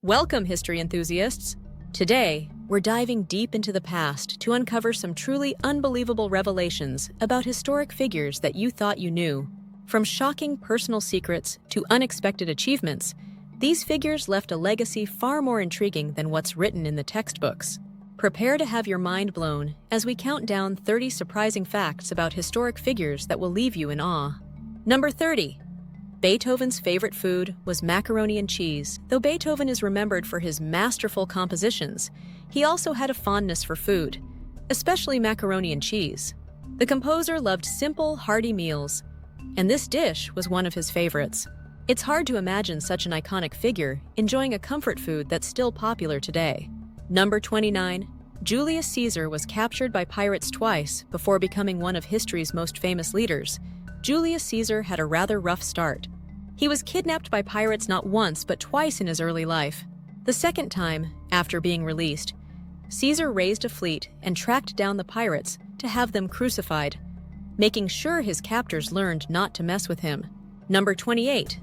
Welcome, history enthusiasts! Today, we're diving deep into the past to uncover some truly unbelievable revelations about historic figures that you thought you knew. From shocking personal secrets to unexpected achievements, these figures left a legacy far more intriguing than what's written in the textbooks. Prepare to have your mind blown as we count down 30 surprising facts about historic figures that will leave you in awe. Number 30. Beethoven's favorite food was macaroni and cheese. Though Beethoven is remembered for his masterful compositions, he also had a fondness for food, especially macaroni and cheese. The composer loved simple, hearty meals, and this dish was one of his favorites. It's hard to imagine such an iconic figure enjoying a comfort food that's still popular today. Number 29. Julius Caesar was captured by pirates twice before becoming one of history's most famous leaders. Julius Caesar had a rather rough start. He was kidnapped by pirates not once but twice in his early life. The second time, after being released, Caesar raised a fleet and tracked down the pirates to have them crucified, making sure his captors learned not to mess with him. Number 28.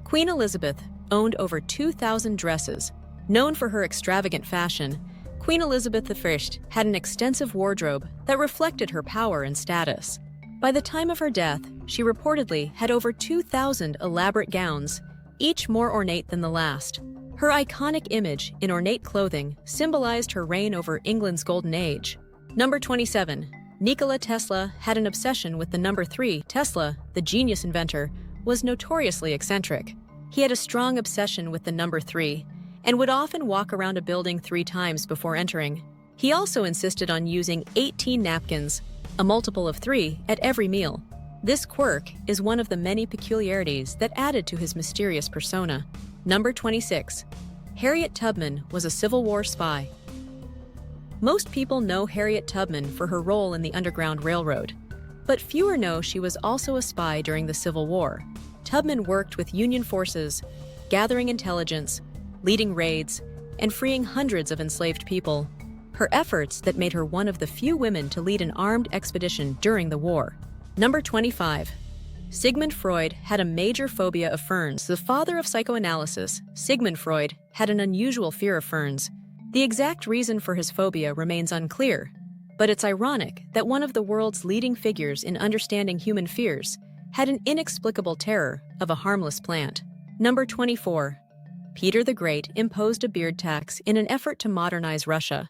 Queen Elizabeth owned over 2,000 dresses. Known for her extravagant fashion, Queen Elizabeth I had an extensive wardrobe that reflected her power and status. By the time of her death, she reportedly had over 2,000 elaborate gowns, each more ornate than the last. Her iconic image in ornate clothing symbolized her reign over England's golden age. Number 27. Nikola Tesla had an obsession with the number 3. Tesla, the genius inventor, was notoriously eccentric. He had a strong obsession with the number 3 and would often walk around a building 3 times before entering. He also insisted on using 18 napkins, a multiple of 3, at every meal. This quirk is one of the many peculiarities that added to his mysterious persona. Number 26. Harriet Tubman was a Civil War spy. Most people know Harriet Tubman for her role in the Underground Railroad, but fewer know she was also a spy during the Civil War. Tubman worked with Union forces, gathering intelligence, leading raids, and freeing hundreds of enslaved people. Her efforts that made her one of the few women to lead an armed expedition during the war. Number 25. Sigmund Freud had a major phobia of ferns. The father of psychoanalysis, Sigmund Freud, had an unusual fear of ferns. The exact reason for his phobia remains unclear, but it's ironic that one of the world's leading figures in understanding human fears had an inexplicable terror of a harmless plant. Number 24. Peter the Great imposed a beard tax in an effort to modernize Russia.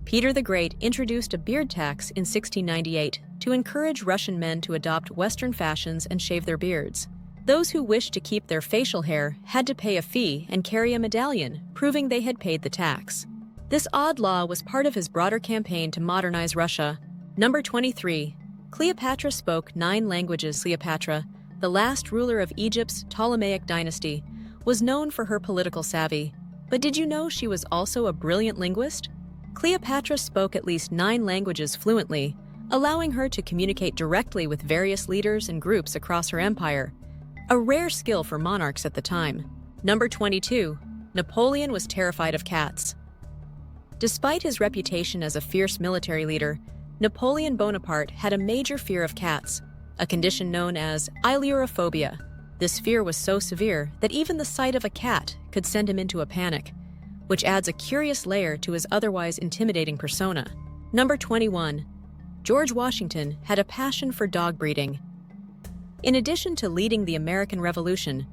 Peter the Great introduced a beard tax in 1698 to encourage Russian men to adopt Western fashions and shave their beards. Those who wished to keep their facial hair had to pay a fee and carry a medallion, proving they had paid the tax. This odd law was part of his broader campaign to modernize Russia. Number 23. Cleopatra spoke 9 languages. Cleopatra, the last ruler of Egypt's Ptolemaic dynasty, was known for her political savvy. But did you know she was also a brilliant linguist? Cleopatra spoke at least 9 languages fluently, allowing her to communicate directly with various leaders and groups across her empire, a rare skill for monarchs at the time. Number 22. Napoleon was terrified of cats. Despite his reputation as a fierce military leader, Napoleon Bonaparte had a major fear of cats, a condition known as ailurophobia. This fear was so severe that even the sight of a cat could send him into a panic, which adds a curious layer to his otherwise intimidating persona. Number 21. George Washington had a passion for dog breeding. In addition to leading the American Revolution,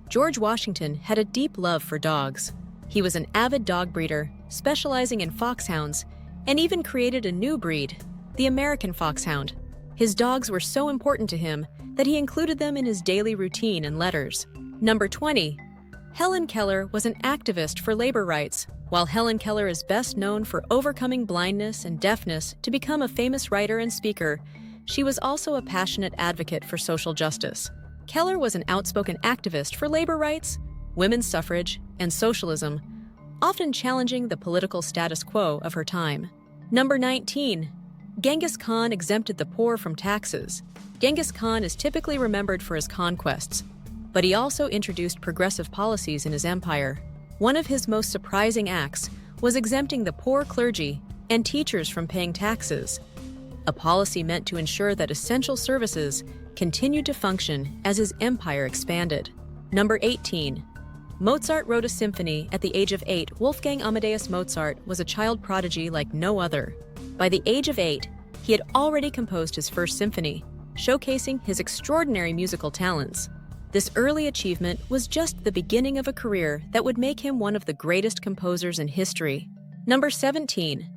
George Washington had a deep love for dogs. He was an avid dog breeder, specializing in foxhounds, and even created a new breed, the American Foxhound. His dogs were so important to him that he included them in his daily routine and letters. Number 20. Helen Keller was an activist for labor rights. While Helen Keller is best known for overcoming blindness and deafness to become a famous writer and speaker, she was also a passionate advocate for social justice. Keller was an outspoken activist for labor rights, women's suffrage, and socialism, often challenging the political status quo of her time. Number 19. Genghis Khan exempted the poor from taxes. Genghis Khan is typically remembered for his conquests, but he also introduced progressive policies in his empire. One of his most surprising acts was exempting the poor clergy and teachers from paying taxes, a policy meant to ensure that essential services continued to function as his empire expanded. Number 18. Mozart wrote a symphony at the age of 8. Wolfgang Amadeus Mozart was a child prodigy like no other. By the age of 8, he had already composed his first symphony, showcasing his extraordinary musical talents. This early achievement was just the beginning of a career that would make him one of the greatest composers in history. Number 17.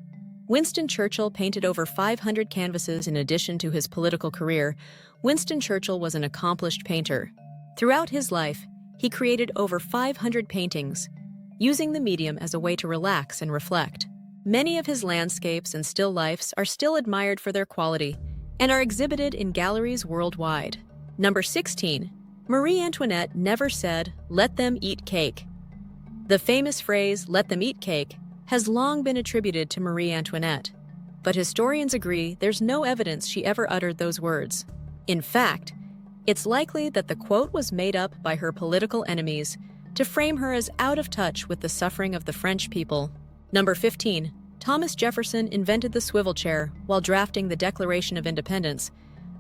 Winston Churchill painted over 500 canvases in addition to his political career. Winston Churchill was an accomplished painter. Throughout his life, he created over 500 paintings, using the medium as a way to relax and reflect. Many of his landscapes and still lifes are still admired for their quality and are exhibited in galleries worldwide. Number 16. Marie Antoinette never said, "Let them eat cake." The famous phrase, "let them eat cake," has long been attributed to Marie Antoinette, but historians agree there's no evidence she ever uttered those words. In fact, it's likely that the quote was made up by her political enemies to frame her as out of touch with the suffering of the French people. Number 15. Thomas Jefferson invented the swivel chair while drafting the Declaration of Independence.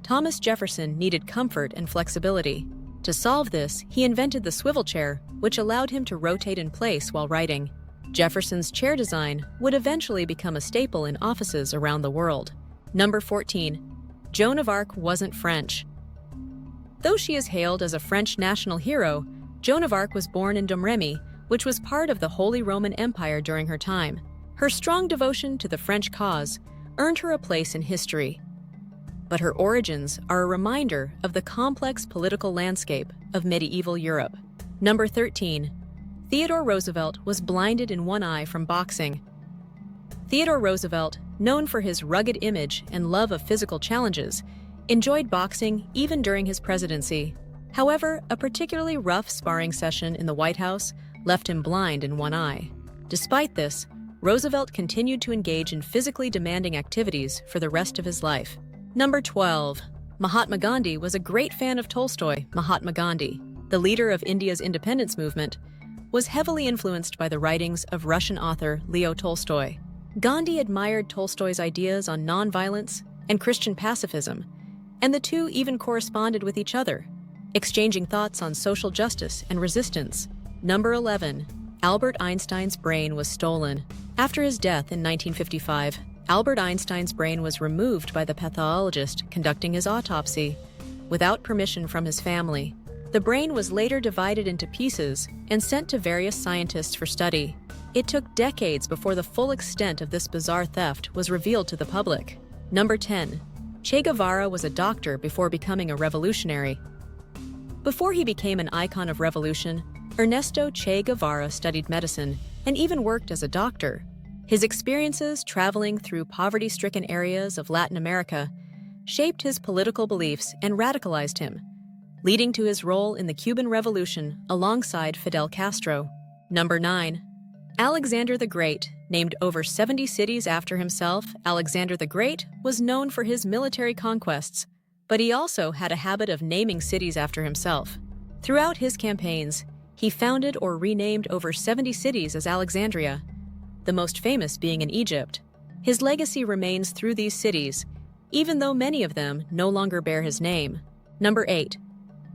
Thomas Jefferson needed comfort and flexibility. To solve this, he invented the swivel chair, which allowed him to rotate in place while writing. Jefferson's chair design would eventually become a staple in offices around the world. Number 14. Joan of Arc wasn't French. Though she is hailed as a French national hero, Joan of Arc was born in Domremy, which was part of the Holy Roman Empire during her time. Her strong devotion to the French cause earned her a place in history. But her origins are a reminder of the complex political landscape of medieval Europe. Number 13. Theodore Roosevelt was blinded in one eye from boxing. Theodore Roosevelt, known for his rugged image and love of physical challenges, enjoyed boxing even during his presidency. However, a particularly rough sparring session in the White House left him blind in one eye. Despite this, Roosevelt continued to engage in physically demanding activities for the rest of his life. Number 12. Mahatma Gandhi was a great fan of Tolstoy. Mahatma Gandhi, the leader of India's independence movement, was heavily influenced by the writings of Russian author Leo Tolstoy. Gandhi admired Tolstoy's ideas on nonviolence and Christian pacifism, and the two even corresponded with each other, exchanging thoughts on social justice and resistance. Number 11. Albert Einstein's brain was stolen. After his death in 1955, Albert Einstein's brain was removed by the pathologist conducting his autopsy, without permission from his family. The brain was later divided into pieces and sent to various scientists for study. It took decades before the full extent of this bizarre theft was revealed to the public. Number 10. Che Guevara was a doctor before becoming a revolutionary. Before he became an icon of revolution, Ernesto Che Guevara studied medicine and even worked as a doctor. His experiences traveling through poverty-stricken areas of Latin America shaped his political beliefs and radicalized him, leading to his role in the Cuban Revolution alongside Fidel Castro. Number 9. Alexander the Great, named over 70 cities after himself. Alexander the Great was known for his military conquests, but he also had a habit of naming cities after himself. Throughout his campaigns, he founded or renamed over 70 cities as Alexandria, the most famous being in Egypt. His legacy remains through these cities, even though many of them no longer bear his name. Number 8.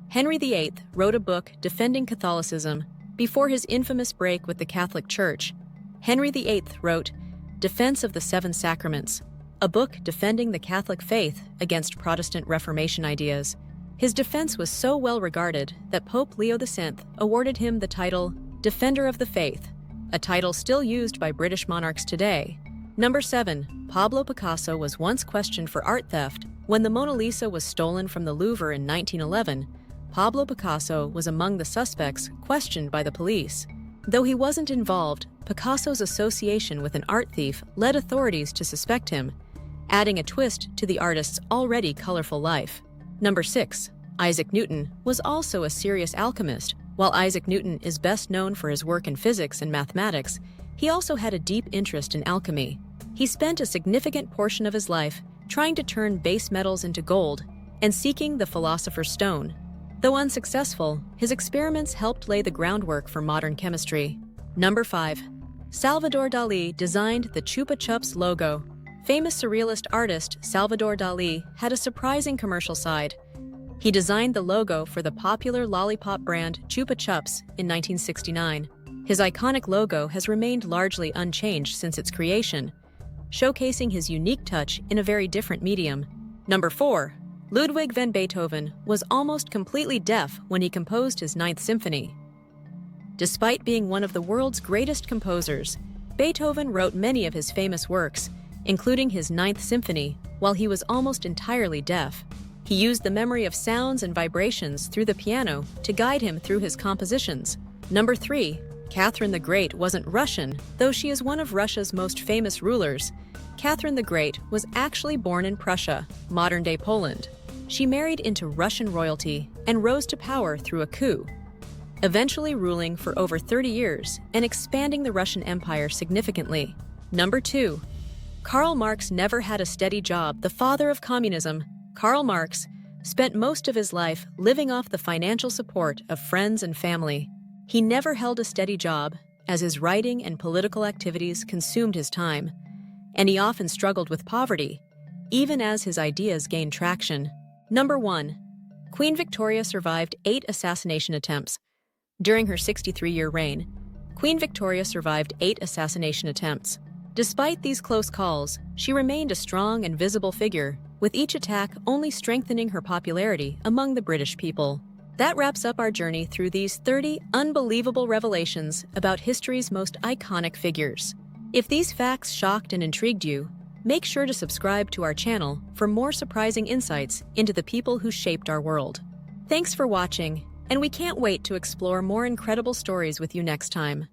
Henry VIII wrote a book defending Catholicism before his infamous break with the Catholic Church. Henry VIII wrote Defense of the Seven Sacraments, a book defending the Catholic faith against Protestant Reformation ideas. His defense was so well regarded that Pope Leo X awarded him the title Defender of the Faith, a title still used by British monarchs today. Number 7. Pablo Picasso was once questioned for art theft. When the Mona Lisa was stolen from the Louvre in 1911, Pablo Picasso was among the suspects questioned by the police. Though he wasn't involved, Picasso's association with an art thief led authorities to suspect him, adding a twist to the artist's already colorful life. Number 6. Isaac Newton was also a serious alchemist. While Isaac Newton is best known for his work in physics and mathematics, he also had a deep interest in alchemy. He spent a significant portion of his life trying to turn base metals into gold and seeking the Philosopher's Stone. Though unsuccessful, his experiments helped lay the groundwork for modern chemistry. Number 5. Salvador Dalí designed the Chupa Chups logo. Famous surrealist artist Salvador Dalí had a surprising commercial side. He designed the logo for the popular lollipop brand Chupa Chups in 1969. His iconic logo has remained largely unchanged since its creation, showcasing his unique touch in a very different medium. Number 4. Ludwig van Beethoven was almost completely deaf when he composed his Ninth Symphony. Despite being one of the world's greatest composers, Beethoven wrote many of his famous works, including his Ninth Symphony, while he was almost entirely deaf. He used the memory of sounds and vibrations through the piano to guide him through his compositions. Number 3. Catherine the Great wasn't Russian, though she is one of Russia's most famous rulers. Catherine the Great was actually born in Prussia, modern-day Poland. She married into Russian royalty and rose to power through a coup, eventually ruling for over 30 years and expanding the Russian Empire significantly. Number 2. Karl Marx never had a steady job. The father of communism, Karl Marx, spent most of his life living off the financial support of friends and family. He never held a steady job, as his writing and political activities consumed his time, and he often struggled with poverty, even as his ideas gained traction. Number 1. Queen Victoria survived 8 assassination attempts. During her 63-year reign, Queen Victoria survived 8 assassination attempts. Despite these close calls, she remained a strong and visible figure, with each attack only strengthening her popularity among the British people. That wraps up our journey through these 30 unbelievable revelations about history's most iconic figures. If these facts shocked and intrigued you, make sure to subscribe to our channel for more surprising insights into the people who shaped our world. Thanks for watching, and we can't wait to explore more incredible stories with you next time.